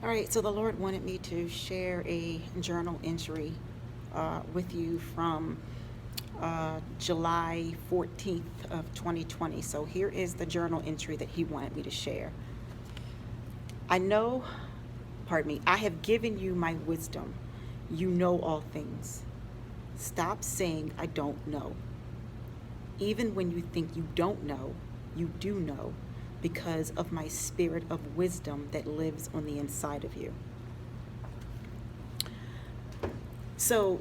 All right, so the Lord wanted me to share a journal entry with you from July 14th of 2020. So here is the journal entry that he wanted me to share. I know, pardon me, I have given you my wisdom. You know all things. Stop saying I don't know. Even when you think you don't know, you do know because of my spirit of wisdom that lives on the inside of you. So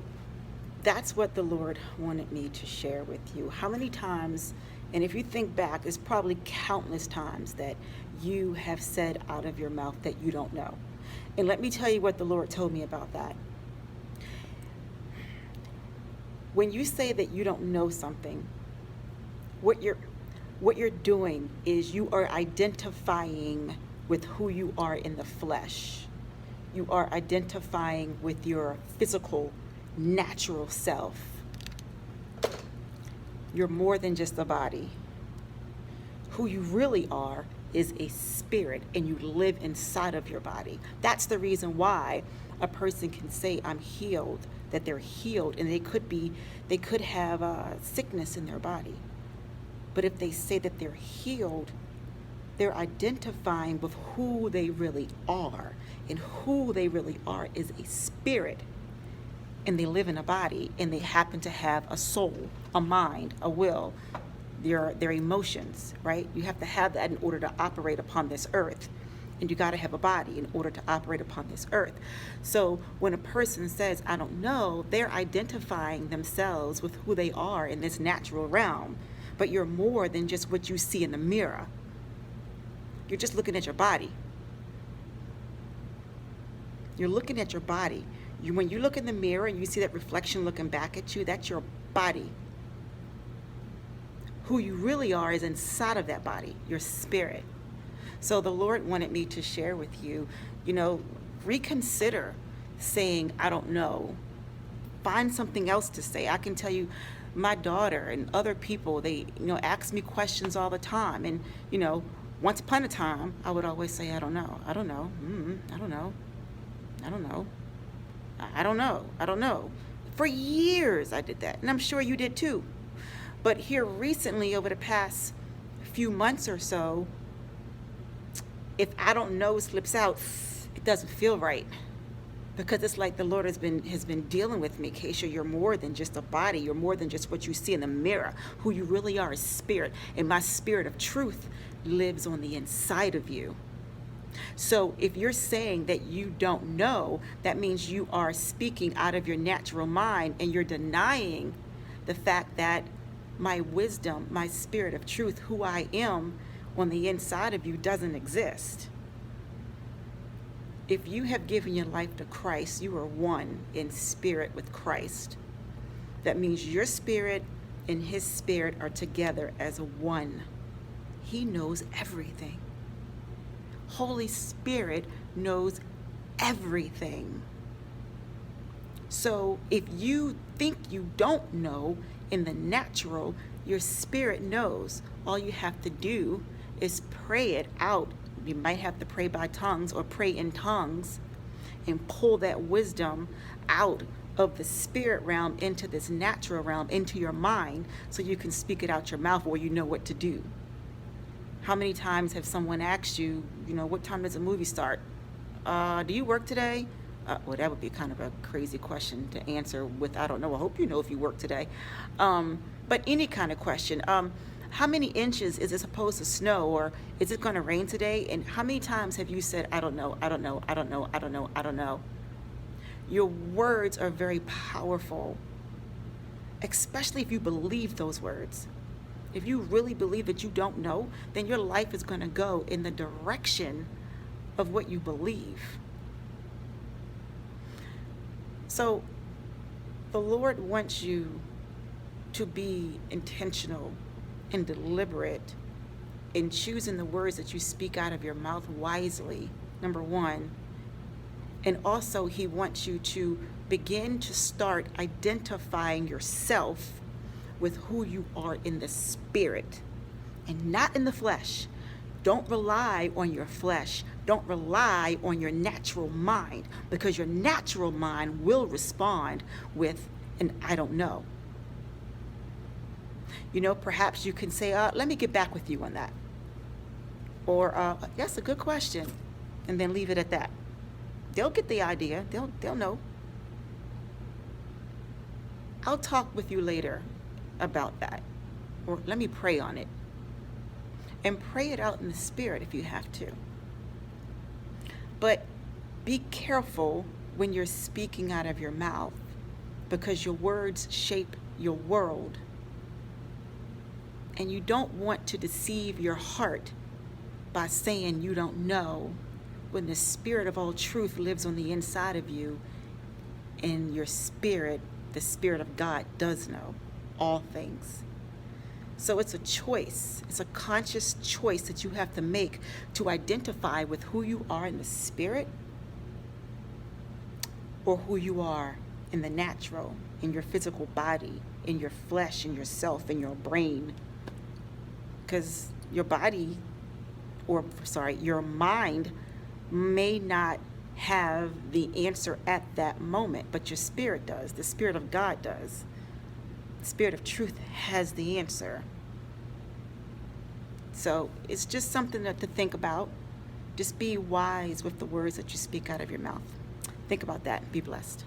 that's what the Lord wanted me to share with you. How many times, and if you think back, it's probably countless times that you have said out of your mouth that you don't know. And let me tell you what the Lord told me about that. When you say that you don't know something, what you're doing is you are identifying with who you are in the flesh. You are identifying with your physical, natural self. You're more than just a body. Who you really are is a spirit, and you live inside of your body. That's the reason why a person can say, I'm healed, that they're healed, and they could have sickness in their body. But if they say that they're healed, they're identifying with who they really are. And who they really are is a spirit. And they live in a body, and they happen to have a soul, a mind, a will, their emotions, right? You have to have that in order to operate upon this earth. And you got to have a body in order to operate upon this earth. So when a person says, I don't know, they're identifying themselves with who they are in this natural realm. But you're more than just what you see in the mirror. You're just looking at your body. You're looking at your body. When you look in the mirror and you see that reflection looking back at you, that's your body. Who you really are is inside of that body, your spirit. So the Lord wanted me to share with you, reconsider saying, I don't know. Find something else to say. I can tell you, my daughter and other people, they, ask me questions all the time. And, once upon a time, I would always say, I don't know. I don't know. I don't know. I don't know. I don't know. I don't know. For years I did that. And I'm sure you did too. But here recently, over the past few months or so, if I don't know slips out, it doesn't feel right. Because it's like the Lord has been dealing with me. Keisha, you're more than just a body. You're more than just what you see in the mirror. Who you really are is spirit. And my spirit of truth lives on the inside of you. So if you're saying that you don't know, that means you are speaking out of your natural mind, and you're denying the fact that my wisdom, my spirit of truth, who I am on the inside of you, doesn't exist. If you have given your life to Christ, you are one in spirit with Christ. That means your spirit and his spirit are together as one. He knows everything. Holy Spirit knows everything. So if you think you don't know in the natural, your spirit knows. All you have to do is pray it out. You might have to pray by tongues or pray in tongues and pull that wisdom out of the spirit realm into this natural realm, into your mind, so you can speak it out your mouth, or you know what to do. How many times have someone asked you, what time does the movie start? Do you work today? Well, that would be kind of a crazy question to answer with, I don't know. I hope you know if you work today. But any kind of question. How many inches is it supposed to snow, or is it going to rain today? And how many times have you said, I don't know, I don't know, I don't know, I don't know, I don't know? Your words are very powerful, especially if you believe those words. If you really believe that you don't know, then your life is going to go in the direction of what you believe. So the Lord wants you to be intentional and deliberate in choosing the words that you speak out of your mouth wisely, number one. And also, he wants you to begin to start identifying yourself with who you are in the spirit and not in the flesh. Don't rely on your flesh. Don't rely on your natural mind, because your natural mind will respond with an I don't know. Perhaps you can say, let me get back with you on that. Or, that's a good question. And then leave it at that. They'll get the idea. They'll know. I'll talk with you later about that. Or let me pray on it. And pray it out in the spirit if you have to. But be careful when you're speaking out of your mouth, because your words shape your world. And you don't want to deceive your heart by saying you don't know, when the Spirit of all truth lives on the inside of you, and your spirit, the Spirit of God, does know all things. So it's a choice. It's a conscious choice that you have to make to identify with who you are in the spirit, or who you are in the natural, in your physical body, in your flesh, in yourself, in your brain. Because your mind may not have the answer at that moment, but your spirit does. The Spirit of God does. The Spirit of truth has the answer. So it's just something to think about. Just be wise with the words that you speak out of your mouth. Think about that. Be blessed.